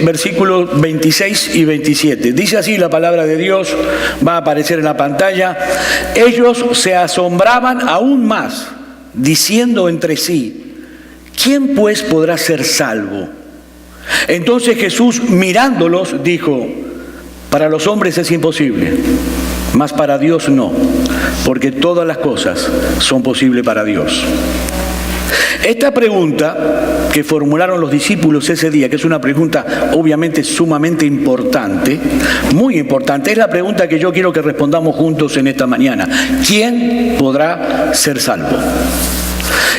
versículos 26 y 27. Dice así la palabra de Dios, va a aparecer en la pantalla. Ellos se asombraban aún más, diciendo entre sí: ¿quién pues podrá ser salvo? Entonces Jesús, mirándolos, dijo: para los hombres es imposible, mas para Dios no, porque todas las cosas son posibles para Dios. Esta pregunta que formularon los discípulos ese día, que es una pregunta obviamente sumamente importante, muy importante, es la pregunta que yo quiero que respondamos juntos en esta mañana. ¿Quién podrá ser salvo?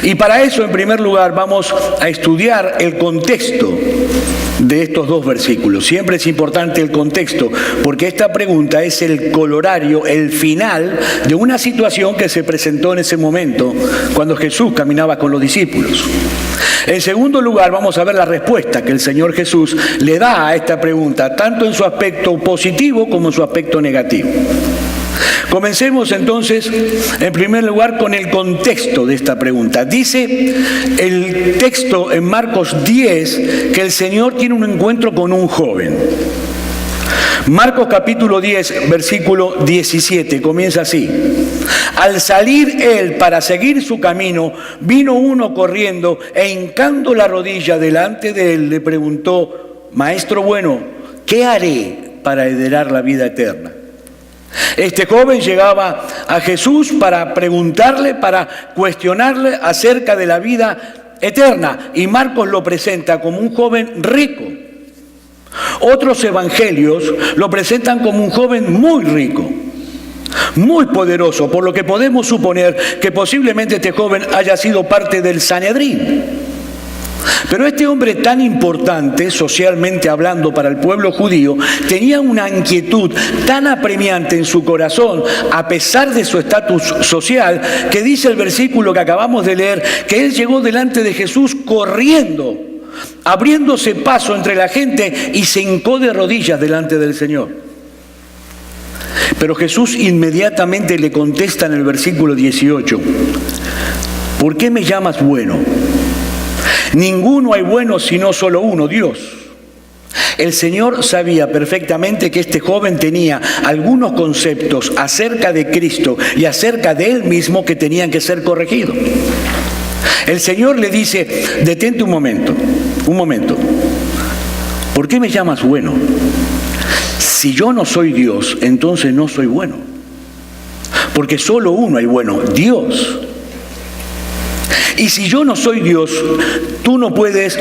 Y para eso, en primer lugar, vamos a estudiar el contexto de estos dos versículos. Siempre es importante el contexto, porque esta pregunta es el colorario, el final de una situación que se presentó en ese momento, cuando Jesús caminaba con los discípulos. En segundo lugar, vamos a ver la respuesta que el Señor Jesús le da a esta pregunta, tanto en su aspecto positivo como en su aspecto negativo. Comencemos entonces, en primer lugar, con el contexto de esta pregunta. Dice el texto en Marcos 10 que el Señor tiene un encuentro con un joven. Marcos capítulo 10, versículo 17, comienza así. Al salir él para seguir su camino, vino uno corriendo e hincando la rodilla delante de él, le preguntó: Maestro bueno, ¿qué haré para heredar la vida eterna? Este joven llegaba a Jesús para preguntarle, para cuestionarle acerca de la vida eterna, y Marcos lo presenta como un joven rico. Otros evangelios lo presentan como un joven muy rico, muy poderoso, por lo que podemos suponer que posiblemente este joven haya sido parte del Sanedrín. Pero este hombre tan importante, socialmente hablando para el pueblo judío, tenía una inquietud tan apremiante en su corazón, a pesar de su estatus social, que dice el versículo que acabamos de leer, que él llegó delante de Jesús corriendo, abriéndose paso entre la gente, y se hincó de rodillas delante del Señor. Pero Jesús inmediatamente le contesta en el versículo 18: ¿por qué me llamas bueno? Ninguno hay bueno sino solo uno, Dios. El Señor sabía perfectamente que este joven tenía algunos conceptos acerca de Cristo y acerca de él mismo que tenían que ser corregidos. El Señor le dice: detente un momento. ¿Por qué me llamas bueno? Si yo no soy Dios, entonces no soy bueno. Porque solo uno hay bueno, Dios. Y si yo no soy Dios, tú no puedes,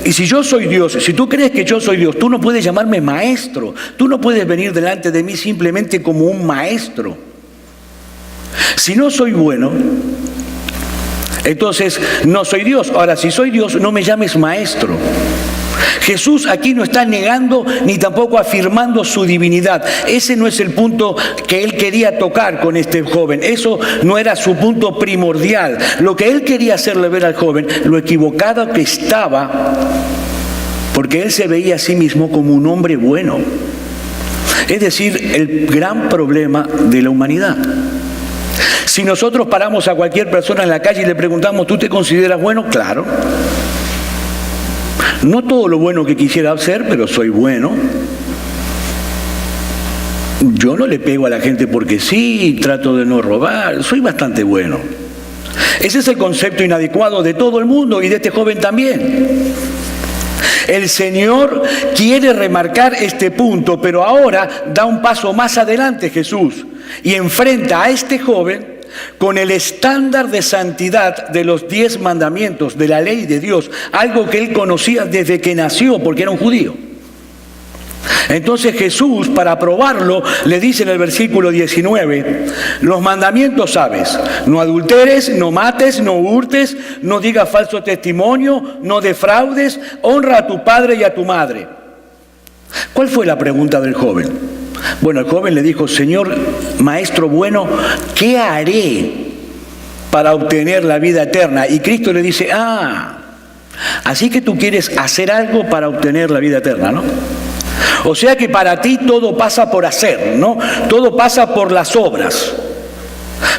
y si yo soy Dios, si tú crees que yo soy Dios, tú no puedes llamarme maestro, tú no puedes venir delante de mí simplemente como un maestro. Si no soy bueno, entonces no soy Dios. Ahora, si soy Dios, no me llames maestro. Jesús aquí no está negando ni tampoco afirmando su divinidad. Ese no es el punto que él quería tocar con este joven. Eso no era su punto primordial. Lo que él quería hacerle ver al joven, lo equivocado que estaba, porque él se veía a sí mismo como un hombre bueno. Es decir, el gran problema de la humanidad. Si nosotros paramos a cualquier persona en la calle y le preguntamos: ¿tú te consideras bueno? Claro. No todo lo bueno que quisiera hacer, pero soy bueno. Yo no le pego a la gente porque sí, trato de no robar, soy bastante bueno. Ese es el concepto inadecuado de todo el mundo y de este joven también. El Señor quiere remarcar este punto, pero ahora da un paso más adelante Jesús y enfrenta a este joven con el estándar de santidad de los 10 mandamientos de la ley de Dios, algo que él conocía desde que nació porque era un judío. Entonces Jesús, para probarlo, le dice en el versículo 19: los mandamientos sabes: no adulteres, no mates, no hurtes, no digas falso testimonio, no defraudes, honra a tu padre y a tu madre. ¿Cuál fue la pregunta del joven? Bueno, el joven le dijo: Señor, maestro bueno, ¿qué haré para obtener la vida eterna? Y Cristo le dice: así que tú quieres hacer algo para obtener la vida eterna, ¿no? O sea que para ti todo pasa por hacer, ¿no? Todo pasa por las obras.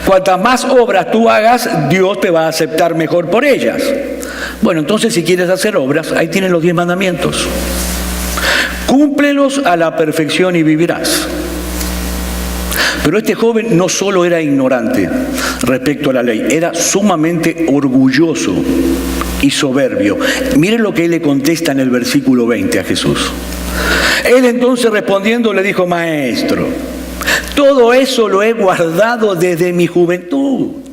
Cuantas más obras tú hagas, Dios te va a aceptar mejor por ellas. Bueno, entonces si quieres hacer obras, ahí tienen los 10 mandamientos. Cúmplelos a la perfección y vivirás. Pero este joven no solo era ignorante respecto a la ley, era sumamente orgulloso y soberbio. Miren lo que él le contesta en el versículo 20 a Jesús. Él entonces respondiendo le dijo: Maestro, todo eso lo he guardado desde mi juventud.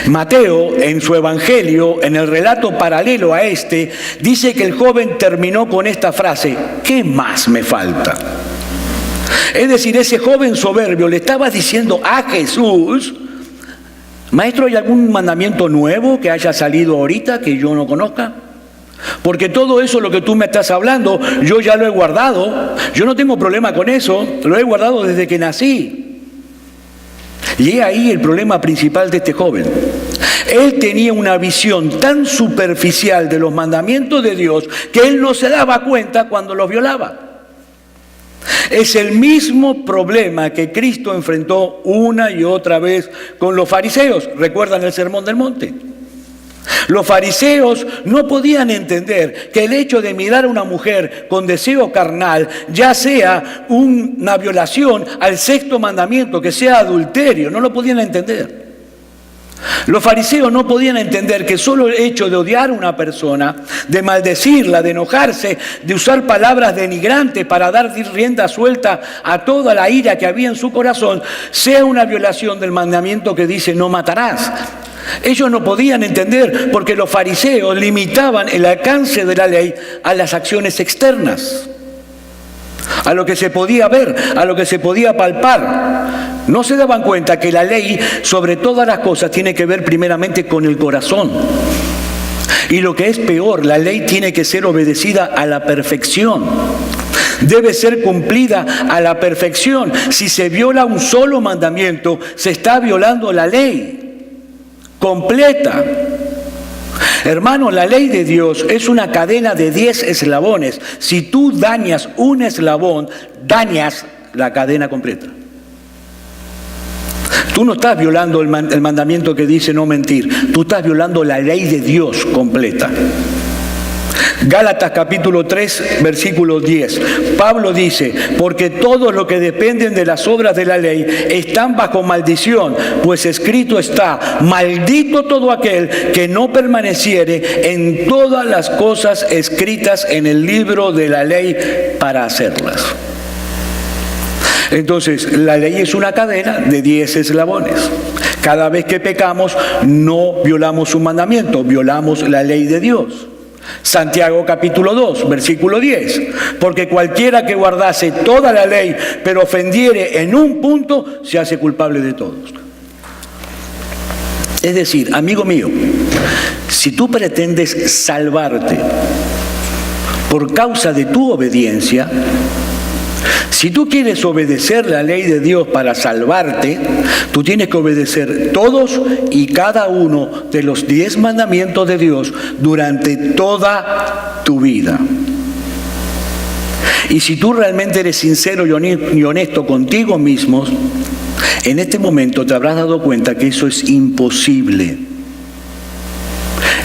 Mateo, en su evangelio, en el relato paralelo a este, dice que el joven terminó con esta frase: ¿qué más me falta? Es decir, ese joven soberbio le estaba diciendo a Jesús: Maestro, ¿hay algún mandamiento nuevo que haya salido ahorita que yo no conozca? Porque todo eso, lo que tú me estás hablando, yo ya lo he guardado. Yo no tengo problema con eso, lo he guardado desde que nací. Y he ahí el problema principal de este joven. Él tenía una visión tan superficial de los mandamientos de Dios que él no se daba cuenta cuando los violaba. Es el mismo problema que Cristo enfrentó una y otra vez con los fariseos. ¿Recuerdan el Sermón del Monte? Los fariseos no podían entender que el hecho de mirar a una mujer con deseo carnal ya sea una violación al sexto mandamiento, que sea adulterio. No lo podían entender. Los fariseos no podían entender que solo el hecho de odiar a una persona, de maldecirla, de enojarse, de usar palabras denigrantes para dar rienda suelta a toda la ira que había en su corazón, sea una violación del mandamiento que dice: no matarás. Ellos no podían entender porque los fariseos limitaban el alcance de la ley a las acciones externas, a lo que se podía ver, a lo que se podía palpar. No se daban cuenta que la ley, sobre todas las cosas, tiene que ver primeramente con el corazón. Y lo que es peor, la ley tiene que ser obedecida a la perfección. Debe ser cumplida a la perfección. Si se viola un solo mandamiento, se está violando la ley completa. Hermano, la ley de Dios es una cadena de 10 eslabones. Si tú dañas un eslabón, dañas la cadena completa. Tú no estás violando el mandamiento que dice no mentir. Tú estás violando la ley de Dios completa. Gálatas capítulo 3, versículo 10. Pablo dice: porque todos los que dependen de las obras de la ley están bajo maldición, pues escrito está: maldito todo aquel que no permaneciere en todas las cosas escritas en el libro de la ley para hacerlas. Entonces, la ley es una cadena de 10 eslabones. Cada vez que pecamos, no violamos un mandamiento, violamos la ley de Dios. Santiago capítulo 2, versículo 10. Porque cualquiera que guardase toda la ley, pero ofendiere en un punto, se hace culpable de todos. Es decir, amigo mío, si tú pretendes salvarte por causa de tu obediencia, si tú quieres obedecer la ley de Dios para salvarte, tú tienes que obedecer todos y cada uno de los 10 mandamientos de Dios durante toda tu vida. Y si tú realmente eres sincero y honesto contigo mismo, en este momento te habrás dado cuenta que eso es imposible.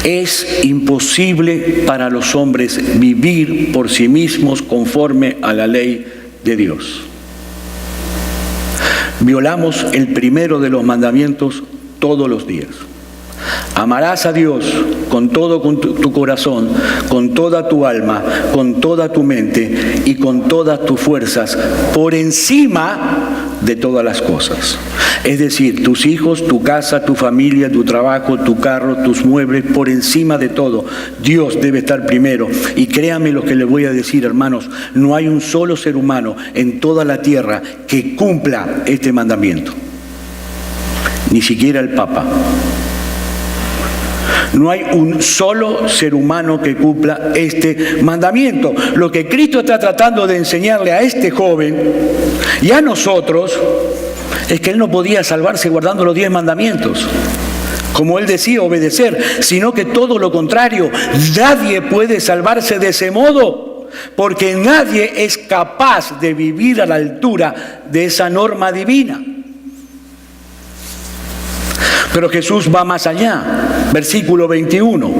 Es imposible para los hombres vivir por sí mismos conforme a la ley de Dios. Violamos el primero de los mandamientos todos los días. Amarás a Dios con todo tu corazón, con toda tu alma, con toda tu mente y con todas tus fuerzas, por encima de todas las cosas. Es decir, tus hijos, tu casa, tu familia, tu trabajo, tu carro, tus muebles, por encima de todo. Dios debe estar primero. Y créanme lo que les voy a decir, hermanos, no hay un solo ser humano en toda la tierra que cumpla este mandamiento. Ni siquiera el Papa. No hay un solo ser humano que cumpla este mandamiento. Lo que Cristo está tratando de enseñarle a este joven y a nosotros es que él no podía salvarse guardando los 10 mandamientos, como él decía, obedecer, sino que todo lo contrario. Nadie puede salvarse de ese modo, porque nadie es capaz de vivir a la altura de esa norma divina. Pero Jesús va más allá. Versículo 21.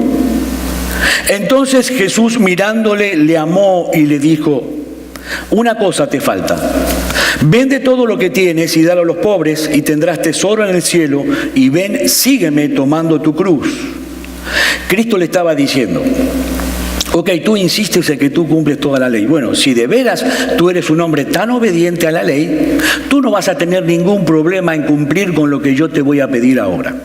Entonces Jesús, mirándole, le amó y le dijo: una cosa te falta. Vende todo lo que tienes y dalo a los pobres y tendrás tesoro en el cielo, y ven, sígueme tomando tu cruz. Cristo le estaba diciendo: ok, tú insistes en que tú cumples toda la ley. Bueno, si de veras tú eres un hombre tan obediente a la ley, tú no vas a tener ningún problema en cumplir con lo que yo te voy a pedir ahora.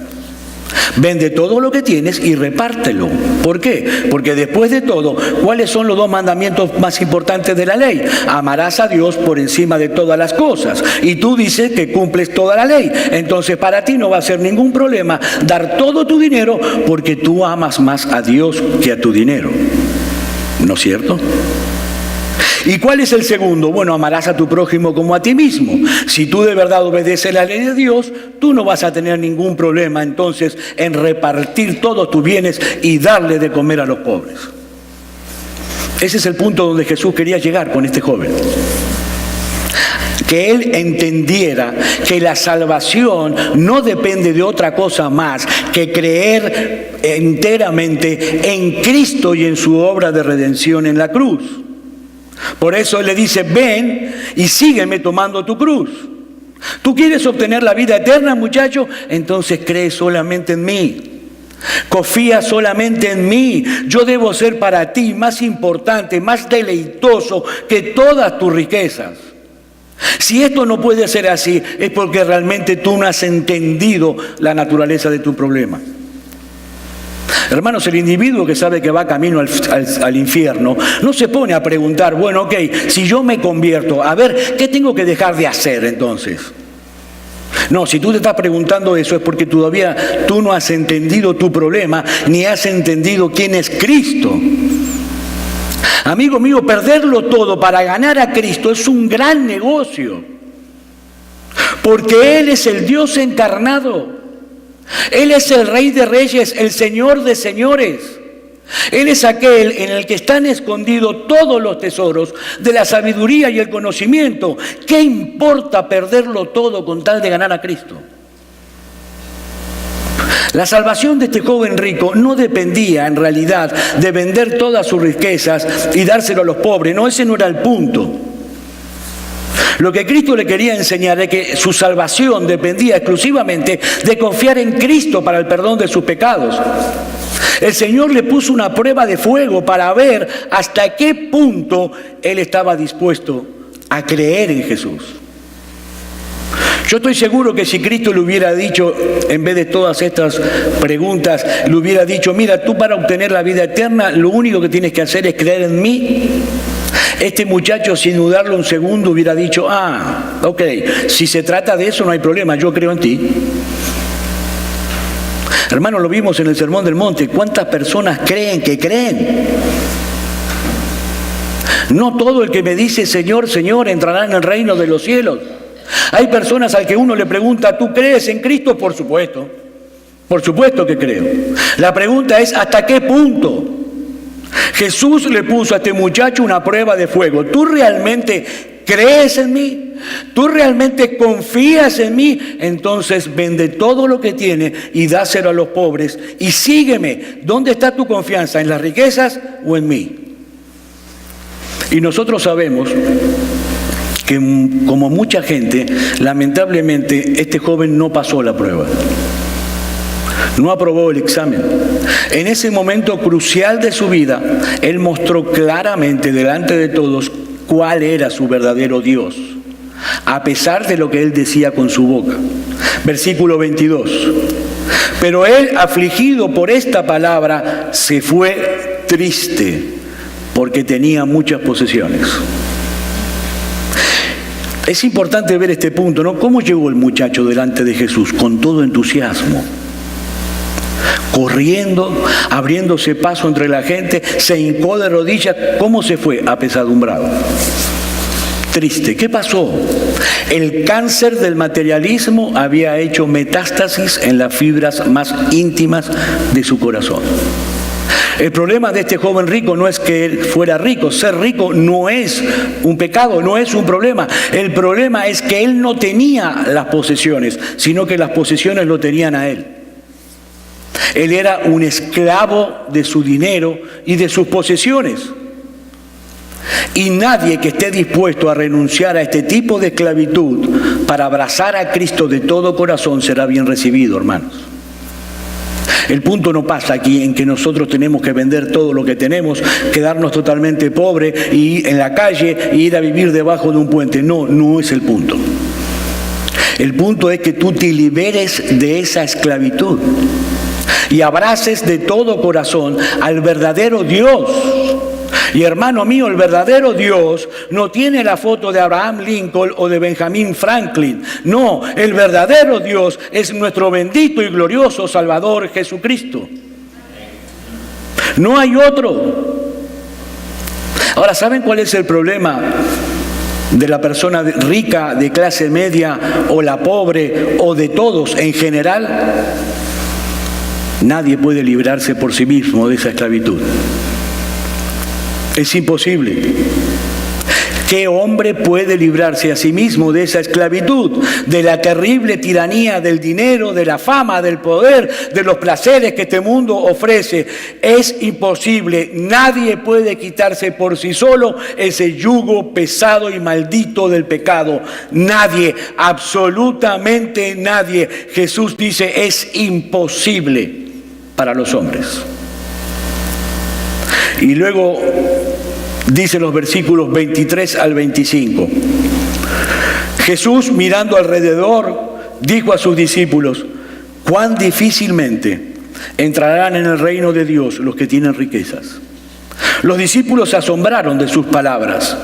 Vende todo lo que tienes y repártelo. ¿Por qué? Porque después de todo, ¿cuáles son los dos mandamientos más importantes de la ley? Amarás a Dios por encima de todas las cosas. Y tú dices que cumples toda la ley. Entonces para ti no va a ser ningún problema dar todo tu dinero, porque tú amas más a Dios que a tu dinero. ¿No es cierto? ¿Y cuál es el segundo? Bueno, amarás a tu prójimo como a ti mismo. Si tú de verdad obedeces la ley de Dios, tú no vas a tener ningún problema entonces en repartir todos tus bienes y darle de comer a los pobres. Ese es el punto donde Jesús quería llegar con este joven. Que él entendiera que la salvación no depende de otra cosa más que creer enteramente en Cristo y en su obra de redención en la cruz. Por eso él le dice: ven y sígueme tomando tu cruz. ¿Tú quieres obtener la vida eterna, muchacho? Entonces cree solamente en mí. Confía solamente en mí. Yo debo ser para ti más importante, más deleitoso que todas tus riquezas. Si esto no puede ser así, es porque realmente tú no has entendido la naturaleza de tu problema. Hermanos, el individuo que sabe que va camino al infierno no se pone a preguntar: bueno, ok, si yo me convierto, a ver, ¿qué tengo que dejar de hacer entonces? No, si tú te estás preguntando eso es porque todavía tú no has entendido tu problema, ni has entendido quién es Cristo. Amigo mío, perderlo todo para ganar a Cristo es un gran negocio, porque Él es el Dios encarnado. Él es el Rey de Reyes, el Señor de Señores. Él es aquel en el que están escondidos todos los tesoros de la sabiduría y el conocimiento. ¿Qué importa perderlo todo con tal de ganar a Cristo? La salvación de este joven rico no dependía en realidad de vender todas sus riquezas y dárselo a los pobres. No, ese no era el punto. Lo que Cristo le quería enseñar es que su salvación dependía exclusivamente de confiar en Cristo para el perdón de sus pecados. El Señor le puso una prueba de fuego para ver hasta qué punto Él estaba dispuesto a creer en Jesús. Yo estoy seguro que si Cristo le hubiera dicho, en vez de todas estas preguntas, le hubiera dicho: mira, tú para obtener la vida eterna, lo único que tienes que hacer es creer en mí. Este muchacho, sin dudarlo un segundo, hubiera dicho: ah, ok, si se trata de eso no hay problema, yo creo en ti. Hermano, lo vimos en el Sermón del Monte. ¿Cuántas personas creen que creen? No todo el que me dice Señor, Señor entrará en el reino de los cielos. Hay personas al que uno le pregunta: ¿tú crees en Cristo? Por supuesto que creo. La pregunta es: ¿hasta qué punto? Jesús le puso a este muchacho una prueba de fuego. ¿Tú realmente crees en mí? ¿Tú realmente confías en mí? Entonces vende todo lo que tienes y dáselo a los pobres y sígueme. ¿Dónde está tu confianza? ¿En las riquezas o en mí? Y nosotros sabemos que, como mucha gente, lamentablemente este joven no pasó la prueba. No aprobó el examen. En ese momento crucial de su vida, él mostró claramente delante de todos cuál era su verdadero Dios, a pesar de lo que él decía con su boca. Versículo 22. Pero él, afligido por esta palabra, se fue triste, porque tenía muchas posesiones. Es importante ver este punto, ¿no? ¿Cómo llegó el muchacho delante de Jesús? Con todo entusiasmo, corriendo, abriéndose paso entre la gente, se hincó de rodillas. ¿Cómo se fue? Apesadumbrado, triste. ¿Qué pasó? El cáncer del materialismo había hecho metástasis en las fibras más íntimas de su corazón. El problema de este joven rico no es que él fuera rico. Ser rico no es un pecado, no es un problema. El problema es que él no tenía las posesiones, sino que las posesiones lo tenían a él. Él era un esclavo de su dinero y de sus posesiones. Y nadie que esté dispuesto a renunciar a este tipo de esclavitud para abrazar a Cristo de todo corazón será bien recibido, hermanos. El punto no pasa aquí en que nosotros tenemos que vender todo lo que tenemos, quedarnos totalmente pobres y en la calle e ir a vivir debajo de un puente. No, no es el punto. El punto es que tú te liberes de esa esclavitud y abraces de todo corazón al verdadero Dios. Y hermano mío, el verdadero Dios no tiene la foto de Abraham Lincoln o de Benjamin Franklin. No, el verdadero Dios es nuestro bendito y glorioso Salvador Jesucristo. No hay otro. Ahora, ¿saben cuál es el problema de la persona rica, de clase media, o la pobre, o de todos en general? Nadie puede librarse por sí mismo de esa esclavitud. Es imposible. ¿Qué hombre puede librarse a sí mismo de esa esclavitud, de la terrible tiranía del dinero, de la fama, del poder, de los placeres que este mundo ofrece? Es imposible. Nadie puede quitarse por sí solo ese yugo pesado y maldito del pecado. Nadie, absolutamente nadie. Jesús dice, es imposible para los hombres. Y luego dice los versículos 23 al 25. Jesús, mirando alrededor, dijo a sus discípulos: cuán difícilmente entrarán en el reino de Dios los que tienen riquezas. Los discípulos se asombraron de sus palabras,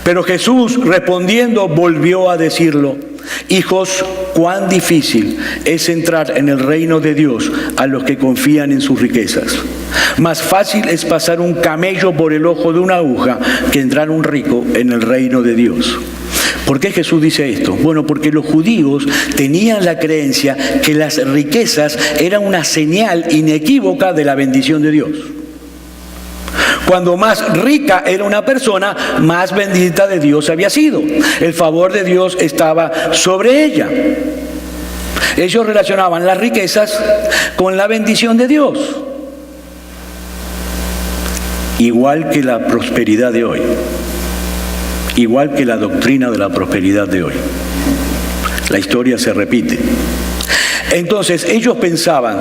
pero Jesús, respondiendo, volvió a decirlo: hijos, cuán difícil es entrar en el reino de Dios a los que confían en sus riquezas. Más fácil es pasar un camello por el ojo de una aguja que entrar un rico en el reino de Dios. ¿Por qué Jesús dice esto? Bueno, porque los judíos tenían la creencia que las riquezas eran una señal inequívoca de la bendición de Dios. Cuando más rica era una persona, más bendita de Dios había sido. El favor de Dios estaba sobre ella. Ellos relacionaban las riquezas con la bendición de Dios. Igual que la prosperidad de hoy. Igual que la doctrina de la prosperidad de hoy. La historia se repite. Entonces ellos pensaban: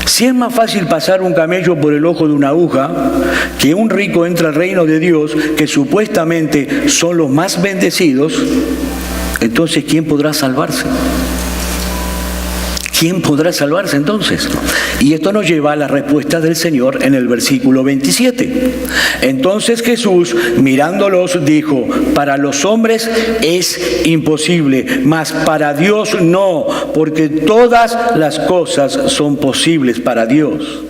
si es más fácil pasar un camello por el ojo de una aguja, que un rico entre al reino de Dios, que supuestamente son los más bendecidos, entonces ¿quién podrá salvarse? ¿Quién podrá salvarse entonces? Y esto nos lleva a la respuesta del Señor en el versículo 27. Entonces Jesús, mirándolos, dijo: para los hombres es imposible, mas para Dios no, porque todas las cosas son posibles para Dios.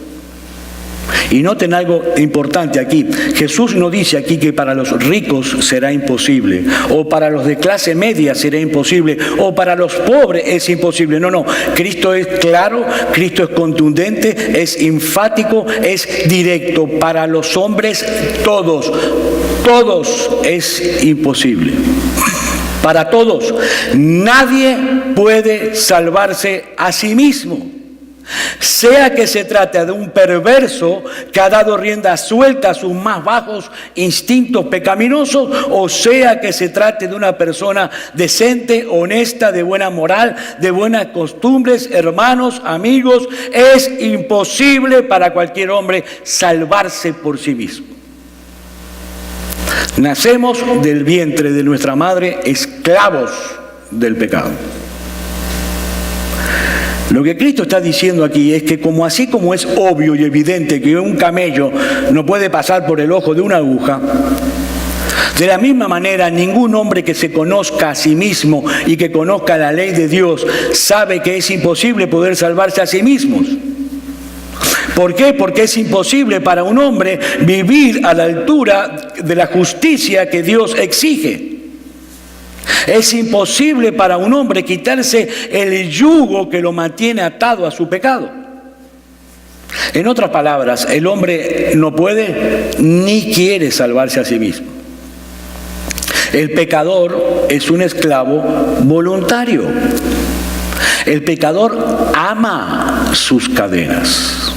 Y noten algo importante aquí. Jesús no dice aquí que para los ricos será imposible, o para los de clase media será imposible, o para los pobres es imposible. No, no. Cristo es claro, Cristo es contundente, es enfático, es directo. Para los hombres todos es imposible. Para todos. Nadie puede salvarse a sí mismo. Sea que se trate de un perverso que ha dado rienda suelta a sus más bajos instintos pecaminosos, o sea que se trate de una persona decente, honesta, de buena moral, de buenas costumbres, hermanos, amigos, es imposible para cualquier hombre salvarse por sí mismo. Nacemos del vientre de nuestra madre esclavos del pecado. Lo que Cristo está diciendo aquí es que así como es obvio y evidente que un camello no puede pasar por el ojo de una aguja, de la misma manera ningún hombre que se conozca a sí mismo y que conozca la ley de Dios sabe que es imposible poder salvarse a sí mismos. ¿Por qué? Porque es imposible para un hombre vivir a la altura de la justicia que Dios exige. Es imposible para un hombre quitarse el yugo que lo mantiene atado a su pecado. En otras palabras, el hombre no puede ni quiere salvarse a sí mismo. El pecador es un esclavo voluntario. El pecador ama sus cadenas,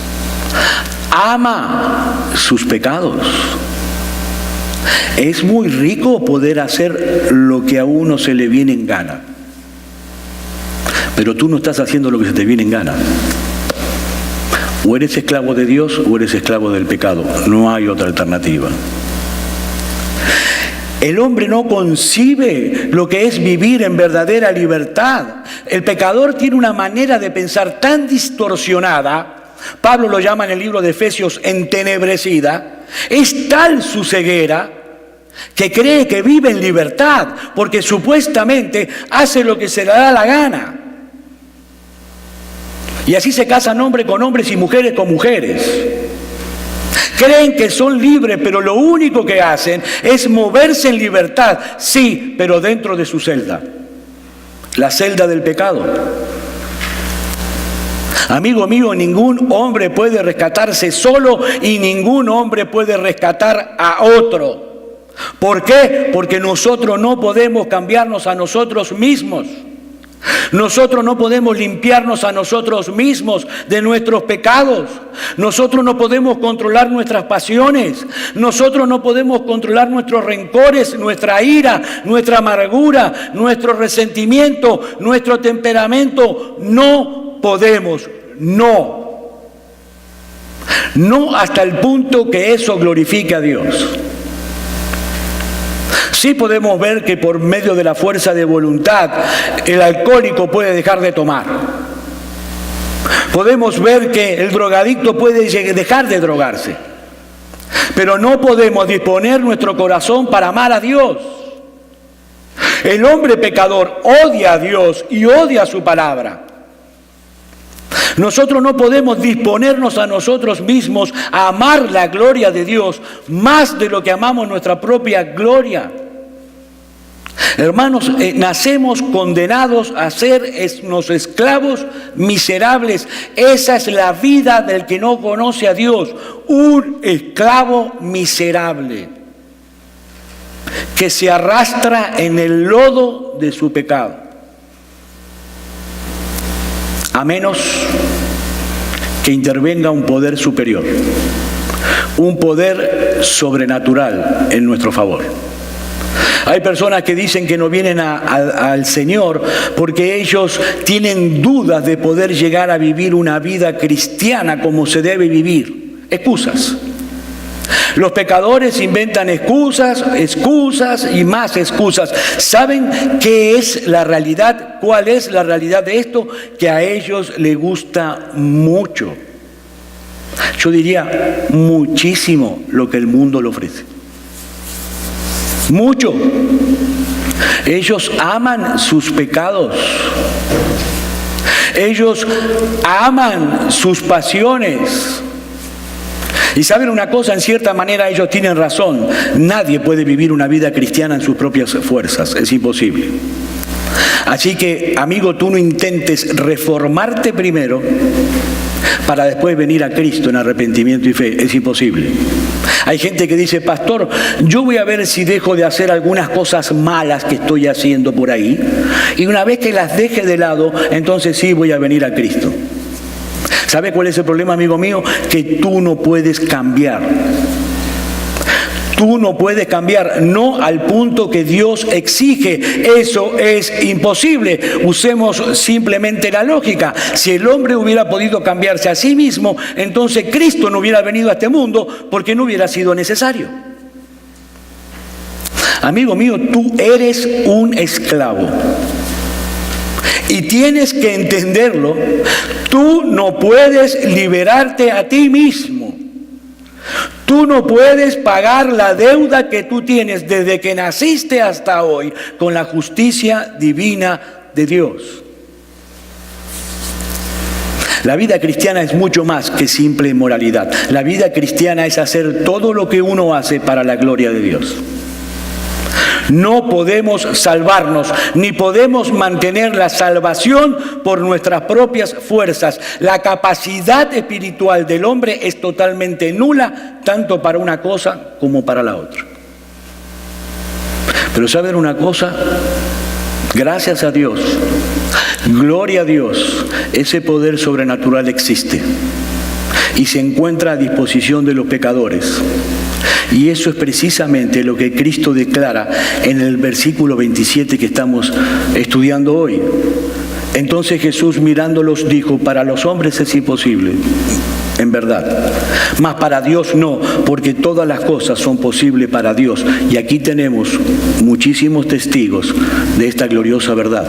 ama sus pecados. Es muy rico poder hacer lo que a uno se le viene en gana, pero tú no estás haciendo lo que se te viene en gana. O eres esclavo de Dios o eres esclavo del pecado. No hay otra alternativa. El hombre no concibe lo que es vivir en verdadera libertad. El pecador tiene una manera de pensar tan distorsionada, Pablo lo llama en el libro de Efesios entenebrecida. Es tal su ceguera que cree que vive en libertad porque supuestamente hace lo que se le da la gana. Y así se casan hombres con hombres y mujeres con mujeres. Creen que son libres, pero lo único que hacen es moverse en libertad, sí, pero dentro de su celda, la celda del pecado. Amigo mío, ningún hombre puede rescatarse solo y ningún hombre puede rescatar a otro. ¿Por qué? Porque nosotros no podemos cambiarnos a nosotros mismos. Nosotros no podemos limpiarnos a nosotros mismos de nuestros pecados. Nosotros no podemos controlar nuestras pasiones. Nosotros no podemos controlar nuestros rencores, nuestra ira, nuestra amargura, nuestro resentimiento, nuestro temperamento. No podemos, no. No hasta el punto que eso glorifique a Dios. Sí podemos ver que por medio de la fuerza de voluntad el alcohólico puede dejar de tomar. Podemos ver que el drogadicto puede dejar de drogarse. Pero no podemos disponer nuestro corazón para amar a Dios. El hombre pecador odia a Dios y odia su palabra. Nosotros no podemos disponernos a nosotros mismos a amar la gloria de Dios más de lo que amamos nuestra propia gloria. Hermanos, nacemos condenados a ser unos esclavos miserables. Esa es la vida del que no conoce a Dios, un esclavo miserable que se arrastra en el lodo de su pecado. A menos que intervenga un poder superior, un poder sobrenatural en nuestro favor. Hay personas que dicen que no vienen al Señor porque ellos tienen dudas de poder llegar a vivir una vida cristiana como se debe vivir. Excusas. Los pecadores inventan excusas, excusas y más excusas. ¿Saben qué es la realidad? ¿Cuál es la realidad de esto? Que a ellos les gusta mucho. Yo diría muchísimo lo que el mundo le ofrece. Mucho. Ellos aman sus pecados. Ellos aman sus pasiones. Y saben una cosa, en cierta manera ellos tienen razón. Nadie puede vivir una vida cristiana en sus propias fuerzas. Es imposible. Así que, amigo, tú no intentes reformarte primero para después venir a Cristo en arrepentimiento y fe. Es imposible. Hay gente que dice, pastor, yo voy a ver si dejo de hacer algunas cosas malas que estoy haciendo por ahí. Y una vez que las deje de lado, entonces sí voy a venir a Cristo. ¿Sabe cuál es el problema, amigo mío? Que tú no puedes cambiar. Tú no puedes cambiar, no al punto que Dios exige. Eso es imposible. Usemos simplemente la lógica. Si el hombre hubiera podido cambiarse a sí mismo, entonces Cristo no hubiera venido a este mundo porque no hubiera sido necesario. Amigo mío, tú eres un esclavo. Y tienes que entenderlo. Tú no puedes liberarte a ti mismo. Tú no puedes pagar la deuda que tú tienes desde que naciste hasta hoy con la justicia divina de Dios. La vida cristiana es mucho más que simple moralidad. La vida cristiana es hacer todo lo que uno hace para la gloria de Dios. No podemos salvarnos, ni podemos mantener la salvación por nuestras propias fuerzas. La capacidad espiritual del hombre es totalmente nula, tanto para una cosa como para la otra. Pero ¿saben una cosa? Gracias a Dios, Gloria a Dios, ese poder sobrenatural existe y se encuentra a disposición de los pecadores. Y eso es precisamente lo que Cristo declara en el versículo 27 que estamos estudiando hoy. Entonces Jesús, mirándolos, dijo: para los hombres es imposible, en verdad, mas para Dios no, porque todas las cosas son posibles para Dios. Y aquí tenemos muchísimos testigos de esta gloriosa verdad.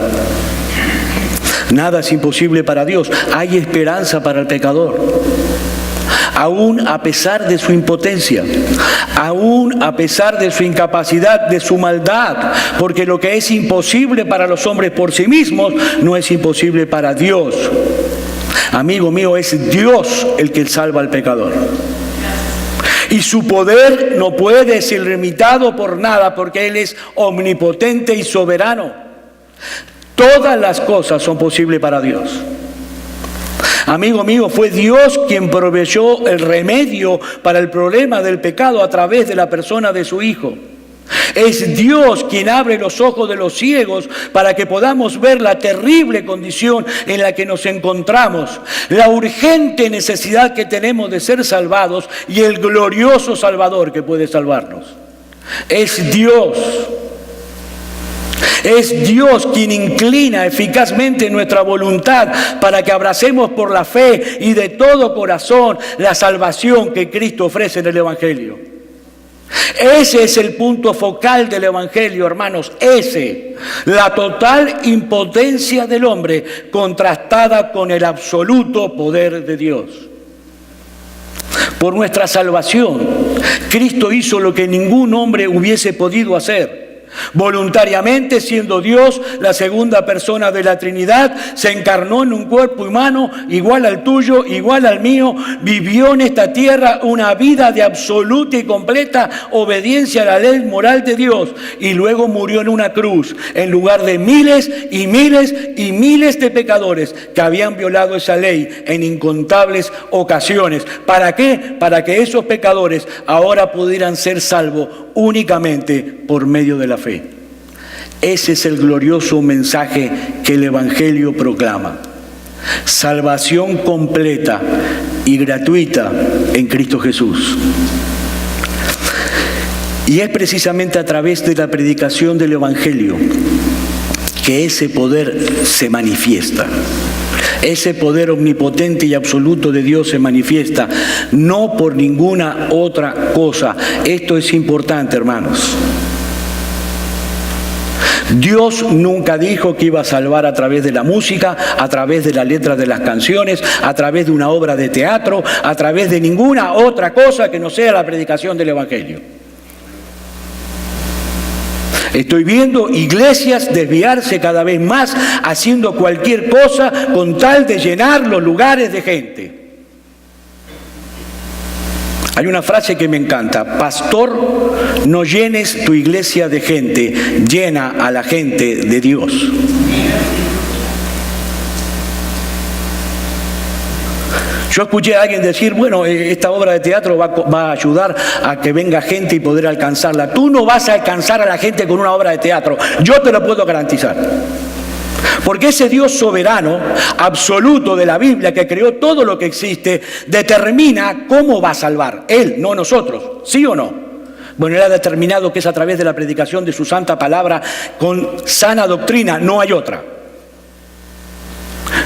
Nada es imposible para Dios. Hay esperanza para el pecador. Aún a pesar de su impotencia, aún a pesar de su incapacidad, de su maldad, porque lo que es imposible para los hombres por sí mismos, no es imposible para Dios. Amigo mío, es Dios el que salva al pecador. Y su poder no puede ser limitado por nada, porque Él es omnipotente y soberano. Todas las cosas son posibles para Dios. Amigo mío, fue Dios quien proveyó el remedio para el problema del pecado a través de la persona de su Hijo. Es Dios quien abre los ojos de los ciegos para que podamos ver la terrible condición en la que nos encontramos, la urgente necesidad que tenemos de ser salvados y el glorioso Salvador que puede salvarnos. Es Dios. Es Dios quien inclina eficazmente nuestra voluntad para que abracemos por la fe y de todo corazón la salvación que Cristo ofrece en el Evangelio. Ese es el punto focal del Evangelio, hermanos. Ese, la total impotencia del hombre contrastada con el absoluto poder de Dios. Por nuestra salvación, Cristo hizo lo que ningún hombre hubiese podido hacer. Voluntariamente, siendo Dios, la segunda persona de la Trinidad, se encarnó en un cuerpo humano igual al tuyo, igual al mío, vivió en esta tierra una vida de absoluta y completa obediencia a la ley moral de Dios, y luego murió en una cruz en lugar de miles y miles y miles de pecadores que habían violado esa ley en incontables ocasiones. ¿Para qué? Para que esos pecadores ahora pudieran ser salvos únicamente por medio de la fe. Ese es el glorioso mensaje que el Evangelio proclama. Salvación completa y gratuita en Cristo Jesús. Y es precisamente a través de la predicación del Evangelio que ese poder se manifiesta. Ese poder omnipotente y absoluto de Dios se manifiesta, no por ninguna otra cosa. Esto es importante, hermanos. Dios nunca dijo que iba a salvar a través de la música, a través de la letra de las canciones, a través de una obra de teatro, a través de ninguna otra cosa que no sea la predicación del Evangelio. Estoy viendo iglesias desviarse cada vez más, haciendo cualquier cosa con tal de llenar los lugares de gente. Hay una frase que me encanta: pastor, no llenes tu iglesia de gente, llena a la gente de Dios. Yo escuché a alguien decir, bueno, esta obra de teatro va a ayudar a que venga gente y poder alcanzarla. Tú no vas a alcanzar a la gente con una obra de teatro, yo te lo puedo garantizar. Porque ese Dios soberano, absoluto de la Biblia, que creó todo lo que existe, determina cómo va a salvar. Él, no nosotros, ¿sí o no? Bueno, Él ha determinado que es a través de la predicación de su santa palabra con sana doctrina, no hay otra.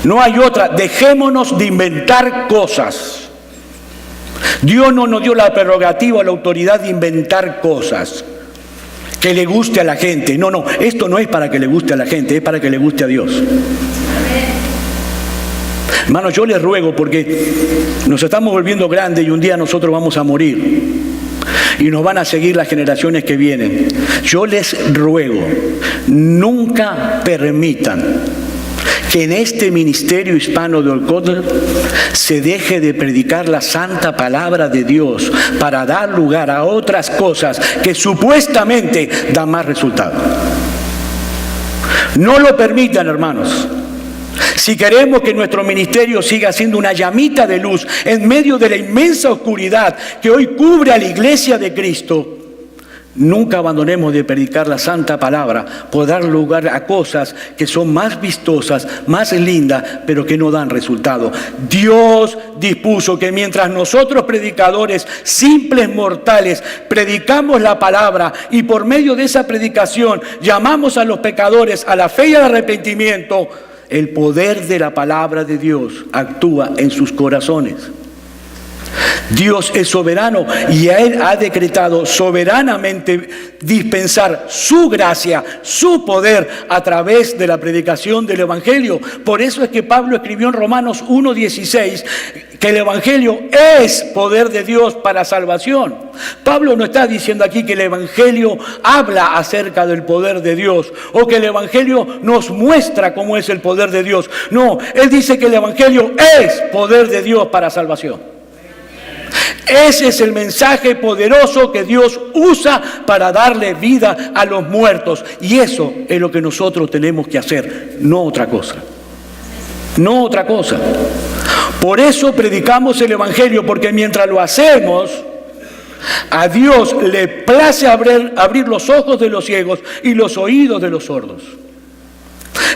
No hay otra. Dejémonos de inventar cosas. Dios no nos dio la prerrogativa o la autoridad de inventar cosas que le guste a la gente. No, esto no es para que le guste a la gente, es para que le guste a Dios. Hermanos, yo les ruego, porque nos estamos volviendo grandes y un día nosotros vamos a morir y nos van a seguir las generaciones que vienen. Yo les ruego, nunca permitan que en este ministerio hispano de Olcotl se deje de predicar la santa palabra de Dios para dar lugar a otras cosas que supuestamente dan más resultado. No lo permitan, hermanos. Si queremos que nuestro ministerio siga siendo una llamita de luz en medio de la inmensa oscuridad que hoy cubre a la iglesia de Cristo, Nunca abandonemos de predicar la santa palabra por dar lugar a cosas que son más vistosas, más lindas, pero que no dan resultado. Dios dispuso que mientras nosotros predicadores, simples mortales, predicamos la palabra y por medio de esa predicación llamamos a los pecadores a la fe y al arrepentimiento, el poder de la palabra de Dios actúa en sus corazones. Dios es soberano y Él ha decretado soberanamente dispensar su gracia, su poder a través de la predicación del Evangelio. Por eso es que Pablo escribió en Romanos 1:16 que el Evangelio es poder de Dios para salvación. Pablo no está diciendo aquí que el Evangelio habla acerca del poder de Dios o que el Evangelio nos muestra cómo es el poder de Dios. No, él dice que el Evangelio es poder de Dios para salvación. Ese es el mensaje poderoso que Dios usa para darle vida a los muertos. Y eso es lo que nosotros tenemos que hacer, no otra cosa. No otra cosa. Por eso predicamos el Evangelio, porque mientras lo hacemos, a Dios le place abrir los ojos de los ciegos y los oídos de los sordos.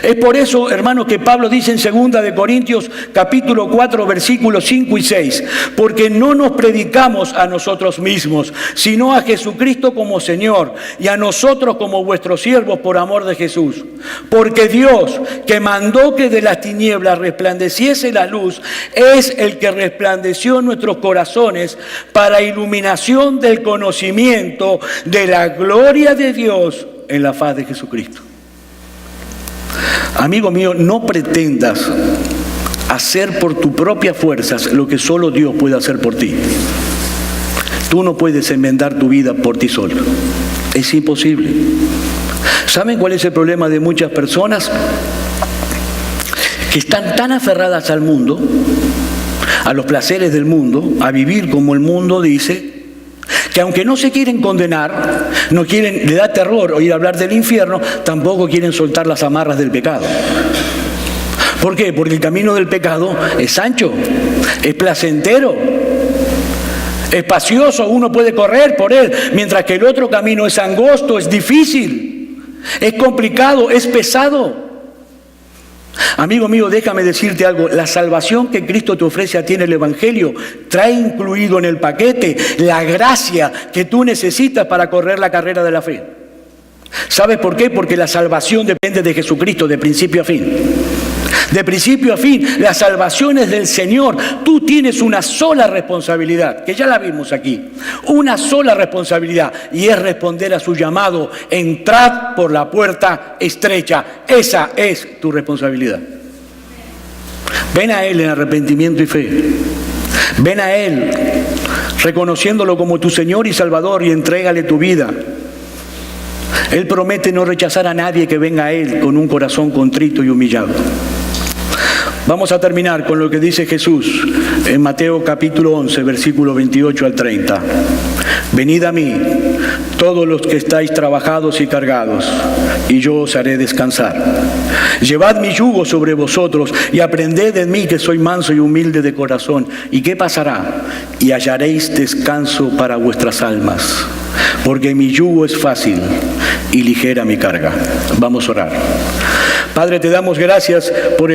Es por eso, hermanos, que Pablo dice en 2 de Corintios capítulo 4, versículos 5 y 6, porque no nos predicamos a nosotros mismos, sino a Jesucristo como Señor y a nosotros como vuestros siervos por amor de Jesús. Porque Dios, que mandó que de las tinieblas resplandeciese la luz, es el que resplandeció en nuestros corazones para iluminación del conocimiento de la gloria de Dios en la faz de Jesucristo. Amigo mío, no pretendas hacer por tus propias fuerzas lo que solo Dios puede hacer por ti. Tú no puedes enmendar tu vida por ti solo. Es imposible. ¿Saben cuál es el problema de muchas personas? Que están tan aferradas al mundo, a los placeres del mundo, a vivir como el mundo dice, que aunque no se quieren condenar, no quieren, le da terror oír hablar del infierno, tampoco quieren soltar las amarras del pecado. ¿Por qué? Porque el camino del pecado es ancho, es placentero, es espacioso, uno puede correr por él, mientras que el otro camino es angosto, es difícil, es complicado, es pesado. Amigo mío, déjame decirte algo, la salvación que Cristo te ofrece a ti en el Evangelio trae incluido en el paquete la gracia que tú necesitas para correr la carrera de la fe. ¿Sabes por qué? Porque la salvación depende de Jesucristo de principio a fin. De principio a fin, la salvación es del Señor. Tú tienes una sola responsabilidad, que ya la vimos aquí. Una sola responsabilidad, y es responder a su llamado. Entrad por la puerta estrecha. Esa es tu responsabilidad. Ven a Él en arrepentimiento y fe. Ven a Él reconociéndolo como tu Señor y Salvador y entrégale tu vida. Él promete no rechazar a nadie que venga a Él con un corazón contrito y humillado. Vamos a terminar con lo que dice Jesús en Mateo capítulo 11, versículo 28 al 30. Venid a mí, todos los que estáis trabajados y cargados, y yo os haré descansar. Llevad mi yugo sobre vosotros y aprended de mí, que soy manso y humilde de corazón. ¿Y qué pasará? Y hallaréis descanso para vuestras almas, porque mi yugo es fácil y ligera mi carga. Vamos a orar. Padre, te damos gracias por